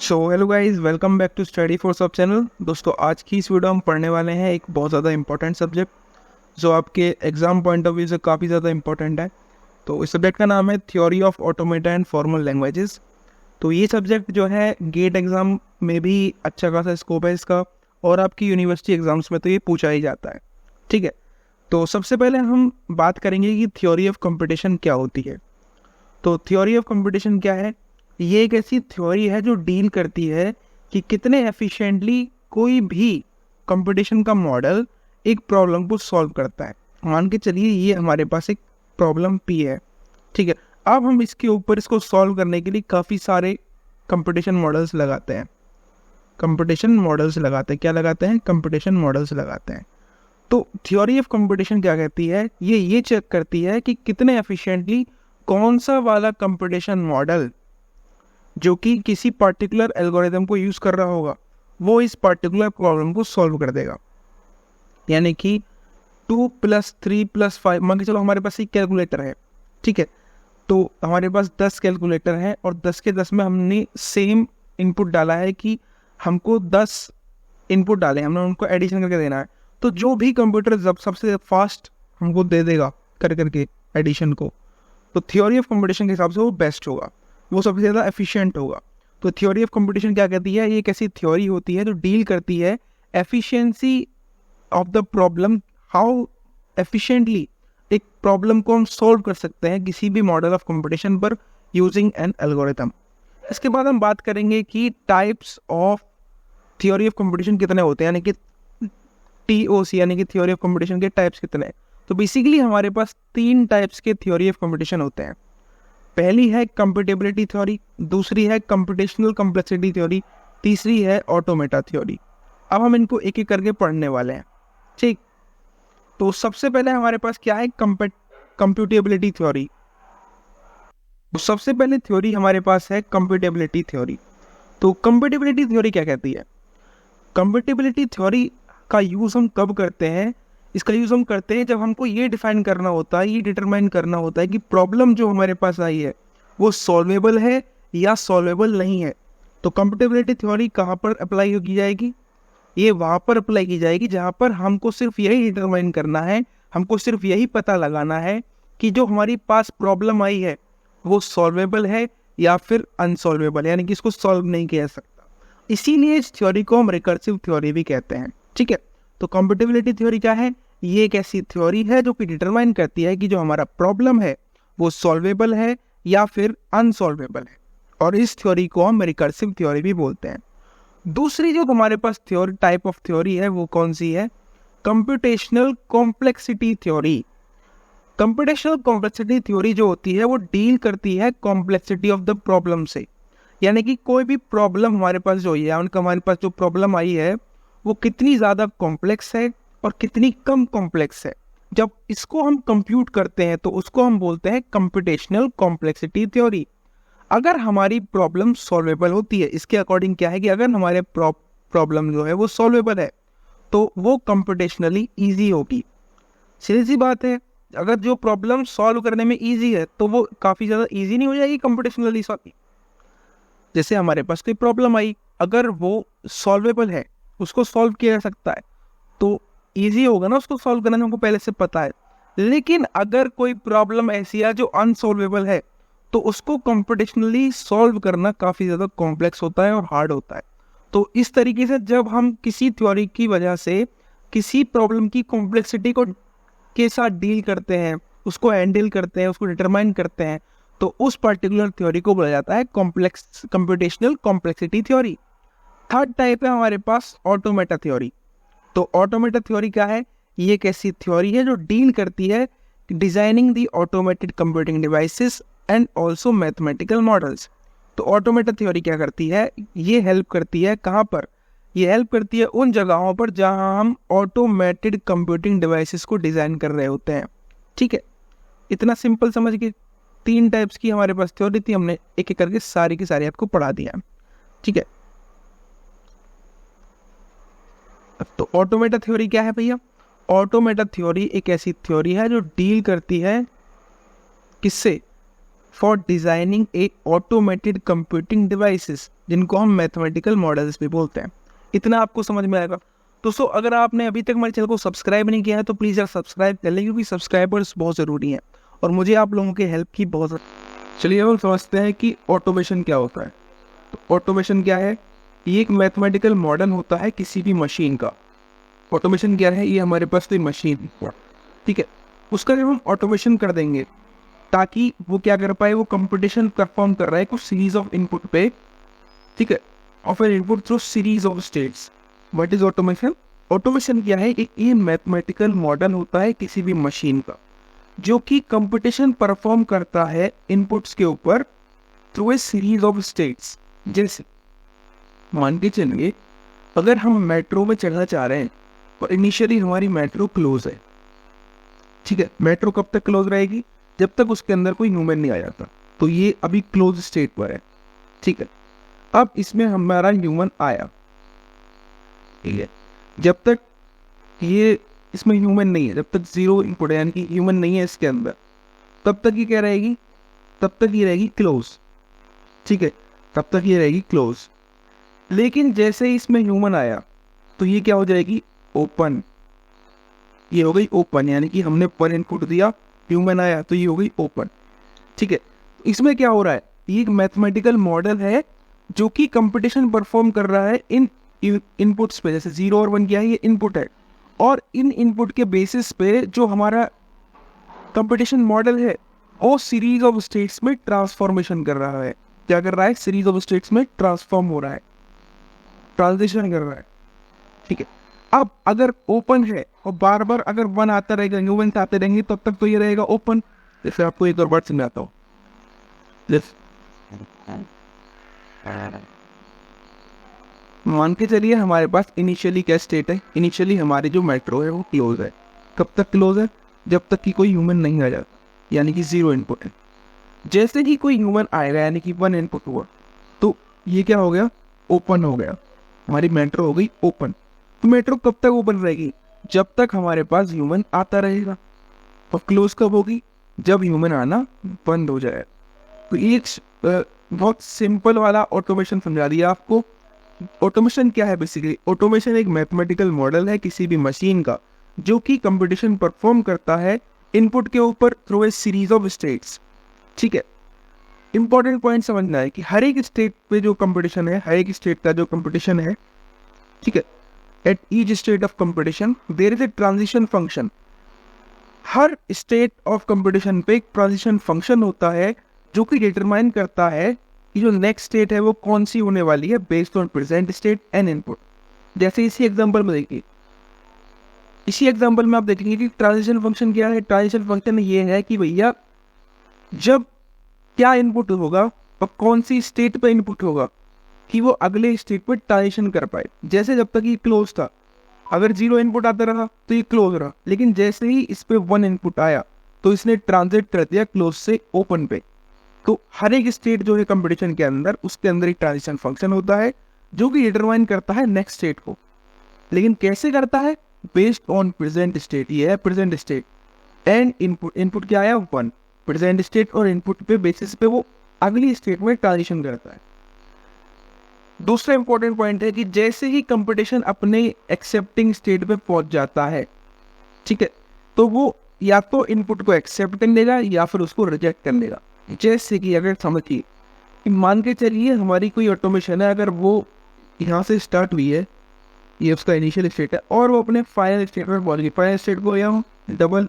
So hello guys, welcome back to study for सब channel. दोस्तों, आज की इस वीडियो हम पढ़ने वाले हैं एक बहुत ज़्यादा इंपॉर्टेंट सब्जेक्ट जो आपके एग्जाम पॉइंट ऑफ व्यू से काफ़ी ज़्यादा इंपॉर्टेंट है। तो इस सब्जेक्ट का नाम है theory of automata and formal languages. तो ये सब्जेक्ट जो है गेट एग्ज़ाम में भी अच्छा खासा स्कोप है इसका, और आपकी यूनिवर्सिटी एग्ज़ाम्स में तो ये पूछा ही जाता है। ठीक है, तो सबसे पहले हम बात करेंगे कि थ्योरी ऑफ कंपटीशन क्या होती है। तो थ्योरी ऑफ कंपटीशन क्या है? ये एक ऐसी थ्योरी है जो डील करती है कि कितने एफिशिएंटली कोई भी कंपटीशन का मॉडल एक प्रॉब्लम को सॉल्व करता है। मान के चलिए ये हमारे पास एक प्रॉब्लम पी है। ठीक है, अब हम इसके ऊपर इसको सॉल्व करने के लिए काफ़ी सारे कंपटीशन मॉडल्स लगाते हैं। क्या लगाते हैं? कंपटीशन मॉडल्स लगाते हैं। तो थ्योरी ऑफ कंपटीशन क्या कहती है? ये चेक करती है कि कितने एफिशिएंटली कौन सा वाला कंपटीशन मॉडल जो कि किसी पर्टिकुलर एल्गोरिथम को यूज़ कर रहा होगा वो इस पर्टिकुलर प्रॉब्लम को सॉल्व कर देगा। यानी कि 2 + 3 + 5, मान के चलो हमारे पास एक कैलकुलेटर है। ठीक है, तो हमारे पास 10 कैलकुलेटर हैं और 10 के 10 में हमने सेम इनपुट डाला है कि हमको 10 इनपुट डाले, हमने उनको एडिशन करके देना है। तो जो भी कंप्यूटर जब सबसे फास्ट हमको दे देगा कर करके एडिशन को, तो थ्योरी ऑफ कंपटीशन के हिसाब से वो बेस्ट होगा, वो सबसे ज़्यादा एफिशिएंट होगा। तो थ्योरी ऑफ कंपटीशन क्या कहती है? ये एक ऐसी थ्योरी होती है जो डील करती है efficiency of the problem, how efficiently एक प्रॉब्लम को हम सॉल्व कर सकते हैं किसी भी मॉडल ऑफ कंपटीशन पर यूजिंग एन एल्गोरिथम। इसके बाद हम बात करेंगे कि types of theory of competition कितने होते हैं, यानी कि TOC यानी कि थ्योरी ऑफ कंपटीशन के टाइप्स कितने हैं। तो बेसिकली हमारे पास 3 टाइप्स के थ्योरी ऑफ कंपटीशन होते हैं। पहली है कंपैटिबिलिटी थ्योरी, दूसरी है कंप्यूटेशनल कॉम्प्लेक्सिटी थ्योरी, तीसरी है ऑटोमेटा थ्योरी। अब हम इनको एक एक करके पढ़ने वाले हैं। ठीक, तो सबसे पहले हमारे पास क्या है? कंप्यूटेबिलिटी थ्योरी। तो सबसे पहले थ्योरी हमारे पास है कंप्यूटेबिलिटी थ्योरी। तो कंप्यूटेबिलिटी थ्योरी क्या कहती है? कंप्यूटेबिलिटी थ्योरी का यूज़ हम कब करते हैं? इसका यूज़ हम करते हैं जब हमको ये डिफाइन करना होता है, ये डिटरमाइन करना होता है कि प्रॉब्लम जो हमारे पास आई है वो सॉल्वेबल है या सॉल्वेबल नहीं है। तो कंप्यूटेबिलिटी थ्योरी कहाँ पर अप्लाई की जाएगी? ये वहाँ पर अप्लाई की जाएगी जहाँ पर हमको सिर्फ यही डिटरमाइन करना है, हमको सिर्फ यही पता लगाना है कि जो हमारी पास प्रॉब्लम आई है वो सॉल्वेबल है या फिर अनसॉल्वेबल, यानी कि इसको सॉल्व नहीं किया सकता। इसीलिए इस थ्योरी को हम रिकर्सिव थ्योरी भी कहते हैं। ठीक है, तो कंप्यूटेबिलिटी थ्योरी क्या है? ये एक ऐसी थ्योरी है जो कि डिटरमाइन करती है कि जो हमारा प्रॉब्लम है वो सॉल्वेबल है या फिर अनसॉल्वेबल है, और इस थ्योरी को हम रिकर्सिव थ्योरी भी बोलते हैं। दूसरी जो हमारे पास थ्योरी, टाइप ऑफ थ्योरी है, वो कौन सी है? Computational complexity theory. Computational complexity theory जो होती है वो डील करती है कॉम्प्लेक्सिटी ऑफ द प्रॉब्लम से। यानी कि कोई भी प्रॉब्लम हमारे पास जो है, उनका हमारे पास जो प्रॉब्लम आई है वो कितनी ज़्यादा कॉम्प्लेक्स है और कितनी कम कॉम्प्लेक्स है। जब इसको हम कंप्यूट करते हैं तो उसको हम बोलते हैं कंप्यूटेशनल कॉम्प्लेक्सिटी थ्योरी। अगर हमारी प्रॉब्लम सॉल्वेबल होती है, इसके अकॉर्डिंग क्या है कि अगर हमारे प्रॉब्लम जो है वो सॉल्वेबल है तो वो कंप्यूटेशनली ईजी होगी। सीधी सी बात है, अगर जो प्रॉब्लम सॉल्व करने में ईजी है तो वो काफ़ी ज़्यादा ईजी नहीं हो जाएगी कंप्यूटेशनली सॉल्व? जैसे हमारे पास कोई प्रॉब्लम आई, अगर वो सॉल्वेबल है, उसको सॉल्व किया जा सकता है, तो ईजी होगा ना उसको सॉल्व करना, हमको पहले से पता है। लेकिन अगर कोई प्रॉब्लम ऐसी है जो अनसॉल्वेबल है तो उसको कंप्यूटेशनली सॉल्व करना काफ़ी ज़्यादा कॉम्प्लेक्स होता है और हार्ड होता है। तो इस तरीके से जब हम किसी थ्योरी की वजह से किसी प्रॉब्लम की कॉम्प्लेक्सिटी को के साथ डील करते हैं, उसको हैंडल करते हैं, उसको डिटरमाइन करते हैं, तो उस पर्टिकुलर थ्योरी को बोला जाता है computational complexity theory. Third type है हमारे पास ऑटोमेटा थ्योरी। तो ऑटोमेटा थ्योरी क्या है? ये एक ऐसी थ्योरी है जो डील करती है designing the automated computing devices and also mathematical models. तो ऑटोमेटा थ्योरी क्या करती है? ये हेल्प करती है कहाँ पर? ये हेल्प करती है उन जगहों पर जहाँ हम ऑटोमेटेड कंप्यूटिंग डिवाइसेस को डिज़ाइन कर रहे होते हैं। ठीक है, इतना सिंपल समझ के 3 टाइप्स की हमारे पास थ्योरी थी, हमने एक एक करके सारी की सारी आपको पढ़ा दिया। ठीक है, तो ऑटोमेटा थ्योरी क्या है भैया? ऑटोमेटा थ्योरी एक ऐसी थ्योरी है जो डील करती है किससे? For designing A automated computing devices, जिनको हम मैथमेटिकल मॉडल्स भी बोलते हैं। इतना आपको समझ में आएगा। दोस्तों अगर आपने अभी तक हमारे चैनल को सब्सक्राइब नहीं किया है तो प्लीज़ यार सब्सक्राइब कर लें, क्योंकि सब्सक्राइबर्स बहुत ज़रूरी हैं और मुझे आप लोगों की हेल्प की बहुत। चलिए हम समझते हैं कि ऑटोमेशन क्या होता है। तो ऑटोमेशन क्या है? ये एक मैथमेटिकल मॉडल होता है किसी भी मशीन का। ऑटोमेशन क्या है? ये हमारे पास कोई मशीन, ठीक है, उसका जब हम ऑटोमेशन कर देंगे ताकि वो क्या कर पाए, वो कंप्यूटेशन परफॉर्म कर रहा है कुछ सीरीज ऑफ इनपुट पे, ठीक है, of N input through series of states. What is automation? Automation क्या है? एक ये मैथमेटिकल मॉडल होता है किसी भी मशीन का जो कि कंप्यूटेशन परफॉर्म करता है इनपुट्स के ऊपर through a series of states. जैसे मान के चलिए अगर हम मेट्रो में चढ़ना चाह रहे हैं और इनिशियली हमारी मेट्रो क्लोज है, ठीक है, मेट्रो कब तक क्लोज रहेगी? जब तक उसके अंदर कोई ह्यूमन नहीं आ जाता। तो ये अभी क्लोज स्टेट पर है, ठीक है। अब इसमें हमारा ह्यूमन आया, ठीक है, जब तक ये इसमें ह्यूमन नहीं है, जब तक जीरो इनपुट है यानी कि ह्यूमन नहीं है इसके अंदर, तब तक ये क्या रहेगी? तब तक ये रहेगी क्लोज, ठीक है, तब तक ये रहेगी क्लोज। लेकिन जैसे ही इसमें ह्यूमन आया तो ये क्या हो जाएगी? ओपन। ये हो गई ओपन, यानी कि हमने पर इनपुट दिया, ह्यूमन आया तो ये हो गई ओपन, ठीक है। इसमें क्या हो रहा है? ये एक मैथमेटिकल मॉडल है जो कि कंपटीशन परफॉर्म कर रहा है इन इनपुट्स पे। जैसे 0 और 1 क्या है? ये इनपुट है, और इन इनपुट के बेसिस पे जो हमारा कंपटीशन मॉडल है वो सीरीज ऑफ स्टेट्स में ट्रांसफॉर्मेशन कर रहा है। क्या कर रहा है? सीरीज ऑफ स्टेट्स में ट्रांसफॉर्म हो रहा है, ट्रांजिशन कर रहा है, ठीक है। अब अगर ओपन है और बार बार अगर 1 आता रहेगा, ह्यूमन आते रहेंगे, तब तक तो ये रहेगा ओपन। जैसे आपको एक और बात समझाता हूँ। मान के चलिए हमारे पास इनिशियली क्या स्टेट है? इनिशियली हमारी जो मेट्रो है वो क्लोज है। कब तक क्लोज है? जब तक कि कोई ह्यूमन नहीं आ जाता, यानी कि 0 इनपुट है। जैसे ही कोई ह्यूमन आएगा यानी कि 1 इनपुट हुआ तो ये क्या हो गया? ओपन हो गया, हमारी मेट्रो हो गई ओपन। तो मेट्रो कब तक ओपन रहेगी? जब तक हमारे पास ह्यूमन आता रहेगा। और क्लोज कब होगी? जब ह्यूमन आना बंद हो जाए। तो एक बहुत सिंपल वाला ऑटोमेशन समझा दिया आपको। ऑटोमेशन क्या है? बेसिकली ऑटोमेशन एक मैथमेटिकल मॉडल है किसी भी मशीन का जो कि कंप्यूटेशन परफॉर्म करता है इनपुट के ऊपर through a series of states, ठीक है। इंपॉर्टेंट पॉइंट समझना है कि हर एक स्टेट पे जो कंपटीशन है, हर एक स्टेट का जो कंपटीशन है, ठीक है, at each state of competition there is a transition function. हर स्टेट ऑफ कंपटीशन पे एक ट्रांजिशन फंक्शन होता है जो कि डिटरमाइन करता है कि जो नेक्स्ट स्टेट है वो कौन सी होने वाली है based on present state and input. जैसे इसी एग्जांपल में देखिए, इसी एग्जांपल में आप देखेंगे कि ट्रांजिशन फंक्शन क्या है। ट्रांजिशन फंक्शन ये है कि भैया जब क्या इनपुट होगा और कौन सी स्टेट पे इनपुट होगा कि वो अगले स्टेट पे ट्रांजिशन कर पाए। जैसे जब तक ये क्लोज था, अगर 0 इनपुट आता रहा तो ये क्लोज रहा, लेकिन जैसे ही इस पे 1 इनपुट आया तो इसने ट्रांजिट कर दिया क्लोज से ओपन पे। तो हर एक स्टेट जो है कंपटीशन के अंदर, उसके अंदर एक ट्रांजिशन फंक्शन होता है जो कि डिटरमाइन करता है नेक्स्ट स्टेट को। लेकिन कैसे करता है? Based on present state. ये है present state and input. Input क्या आया? 1। प्रेजेंट स्टेट और इनपुट पे बेसिस पे वो अगली स्टेट में ट्रांजिशन करता है। दूसरा इंपॉर्टेंट पॉइंट है कि जैसे ही कंपटीशन अपने एक्सेप्टिंग स्टेट पे पहुंच जाता है, ठीक है, तो वो या तो इनपुट को एक्सेप्ट कर लेगा या फिर उसको रिजेक्ट कर लेगा। जैसे कि अगर समझिए कि मान के चलिए हमारी कोई ऑटोमेशन है, अगर वो यहाँ से स्टार्ट हुई है, ये उसका इनिशियल स्टेट है, और वो अपने फाइनल स्टेट पर पहुंच गई। फाइनल स्टेट को या डबल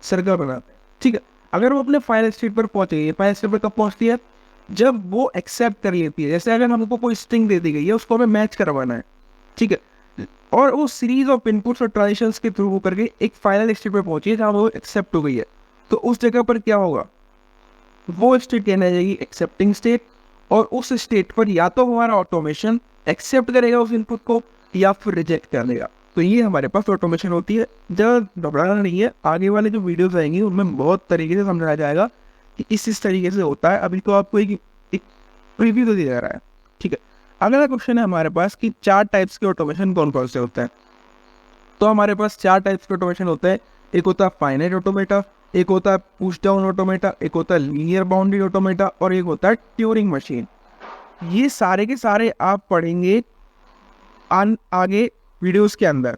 सर्कल बनाते हैं, ठीक है। अगर वो अपने फाइनल स्टेट पर पहुंच गई है, फाइनल स्टेट पर कब पहुंचती है? जब वो एक्सेप्ट कर लेती है। जैसे अगर हमको कोई स्ट्रिंग दे दी गई है, उसको हमें मैच करवाना है, ठीक है, और वो सीरीज ऑफ इनपुट्स और ट्रांजिशंस के थ्रू होकर के एक फाइनल स्टेट पर पहुंची है जहाँ वो एक्सेप्ट हो गई है। तो उस जगह पर क्या होगा? वो स्टेट कहना जाएगी एक्सेप्टिंग स्टेट, और उस स्टेट पर या तो हमारा ऑटोमेशन एक्सेप्ट करेगा उस इनपुट को या फिर रिजेक्ट कर देगा। तो ये हमारे पास ऑटोमेशन होती है। जब घबराना नहीं है, आगे वाले जो वीडियोस आएंगे उनमें बहुत तरीके से समझाया जाएगा कि इस तरीके से होता है। अभी तो आपको एक प्रीव्यू तो दिया जा रहा है, ठीक है। अगला क्वेश्चन है हमारे पास कि 4 टाइप्स के ऑटोमेशन कौन कौन से होते हैं। तो हमारे पास 4 टाइप्स के ऑटोमेशन होते हैं। एक होता है फाइनाइट ऑटोमेटा, एक होता है पुश डाउन ऑटोमेटा, एक होता है लीनियर बाउंडेड ऑटोमेटा और एक होता है ट्यूरिंग मशीन। ये सारे के सारे आप पढ़ेंगे आगे वीडियोस के अंदर।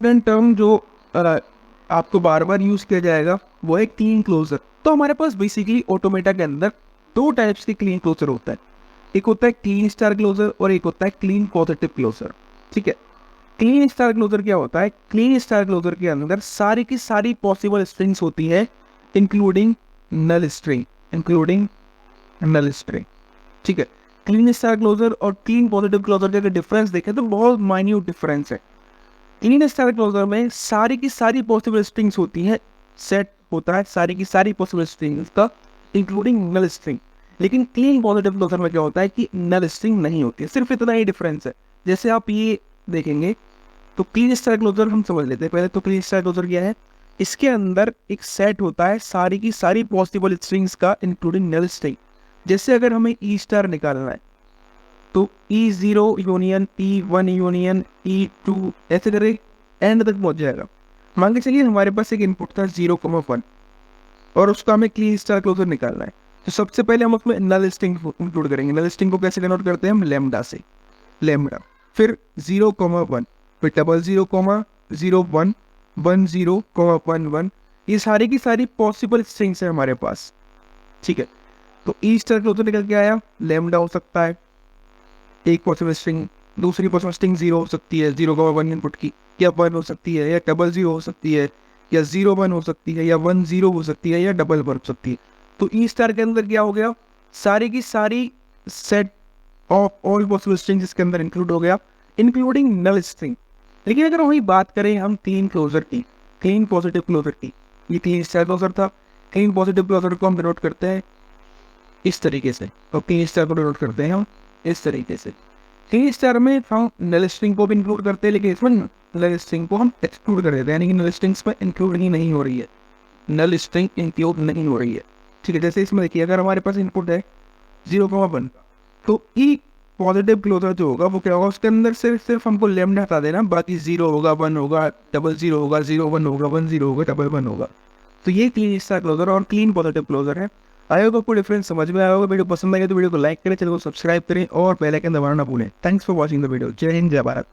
टर्म जो आपको बार बार यूज किया जाएगा वो है क्लीन क्लोजर। तो हमारे पास बेसिकली ऑटोमेटा के अंदर दो टाइप्स के क्लीन क्लोजर होता है, एक होता है क्लीन स्टार क्लोजर और एक होता है क्लीन पॉजिटिव क्लोजर। ठीक है, क्लीन स्टार क्लोजर क्या होता है? क्लीन स्टार क्लोजर के अंदर सारी की सारी पॉसिबल स्ट्रिंग्स होती है इंक्लूडिंग नल स्ट्रिंग, ठीक है। क्लीन स्टार क्लोजर और क्लीन पॉजिटिव क्लोजर का अगर डिफरेंस देखें तो बहुत माइन्यूट डिफरेंस है। क्लीन स्टार क्लोजर में सारी की सारी पॉसिबल स्ट्रिंग्स होती है, सेट होता है सारी की सारी पॉसिबल स्ट्रिंग्स का इंक्लूडिंग नल स्ट्रिंग। लेकिन क्लीन पॉजिटिव क्लोजर में क्या होता है कि नल स्ट्रिंग नहीं होती है, सिर्फ इतना ही डिफरेंस है। जैसे आप ये देखेंगे तो क्लीन स्टार क्लोजर हम समझ लेते हैं पहले। तो क्लीन स्टार क्लोजर क्या है? इसके अंदर एक सेट होता है सारी की सारी पॉसिबल स्ट्रिंग्स का इंक्लूडिंग नल स्ट्रिंग। जैसे अगर हमें ई स्टार निकालना है तो E0 union E1 union E2 ऐसे करके एंड तक पहुंच जाएगा। मान के चलिए हमारे पास एक इनपुट था 0,1 और उसका हमें क्लीन स्टार क्लोजर निकालना है। तो सबसे पहले हम उसमें नल स्ट्रिंग इंक्लूड करेंगे। नल स्ट्रिंग को कैसे डिनोट करते हैं हम? लैम्डा से, लैम्डा, फिर 0,1, फिर 00,01, 10,1,1। ये सारी की सारी पॉसिबल स्ट्रिंग्स है हमारे पास। ठीक है, तो ई स्टार क्लोजर निकल के आया, लैम्डा हो सकता है एक पॉसिबल स्ट्रिंग, दूसरी पॉसिबल स्ट्रिंग 0 हो सकती है 0,1 इनपुट की, या 1 हो सकती है, या 00 हो सकती है, या 01 हो सकती है, या 10 हो सकती है, या 11 हो सकती है। तो ई स्टार के अंदर क्या हो गया? सारी की सारी set of all possible strings इसके अंदर इंक्लूड हो गया इंक्लूडिंग नल स्ट्रिंग। लेकिन अगर वही बात करें हम क्लीन क्लोजर की, क्लीन पॉजिटिव क्लोजर की, ये क्लीन स्टार क्लोजर था। क्लीन पॉजिटिव क्लोजर को हम डिनोट करते हैं इस तरीके से, और क्लीन स्टार को डिनोट करते हैं हम इस तरीके से। क्लीन स्टार में हम नल स्ट्रिंग को भी इंक्लूड करते हैं, लेकिन इसमें नल स्ट्रिंग को हम एक्सक्लूड कर देते हैं, यानी कि नल स्ट्रिंग्स में इंक्लूड ही नहीं हो रही है, नल स्ट्रिंग इंक्लूड नहीं हो रही है। ठीक है, जैसे इसमें देखिए अगर हमारे पास इनपुट है 0,1 तो ई पॉजिटिव क्लोजर जो होगा वो क्या होगा? उसके अंदर सिर्फ हमको लैम्डा हटा देना, बाकी 0 होगा, 1 होगा, 00 होगा, 01 होगा, 10 होगा, 11 होगा। तो ये क्लीन स्टार क्लोजर और क्लीन पॉजिटिव क्लोजर है। आई होप आपको डिफरेंस समझ में आया होगा। वीडियो पसंद आएगा तो वीडियो को लाइक करें, चैनल को सब्सक्राइब करें और बेल आइकन दबाना ना भूलें। Thanks for watching the video. जय हिंद, जय भारत।